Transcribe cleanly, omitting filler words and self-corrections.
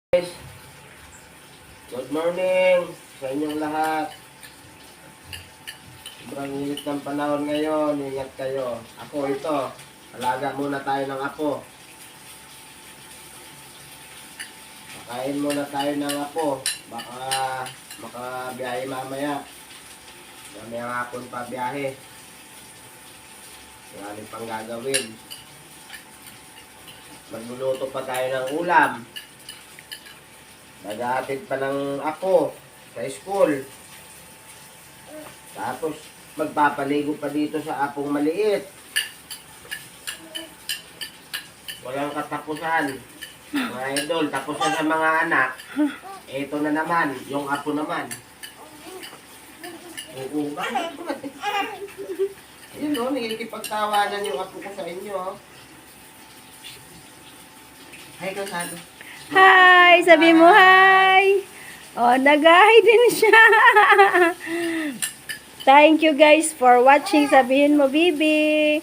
Guys, good morning sa inyong lahat. Sobrang init ng panahon ngayon, ingat kayo. Ako ito, alaga muna tayo ng apo. Pakain muna tayo ng apo. Baka makabiyahe mamaya. Mamayang hapon pa biyahe. Marami pang gagawin. Magluluto pa tayo ng ulam. Naghahatid pa ng apo sa school. Tapos magpapaligo pa dito sa apong maliit. Walang katapusan. Mga idol, tapos na sa mga anak. Ito na naman, yung apo naman. Oo, bakit? Ayun o, nakikipagtawanan yung apo ko sa inyo. Hi, Kasado. Hi! Sabi mo hi! Oh, nag-hi din siya. Thank you guys for watching. Sabihin mo, Bibi.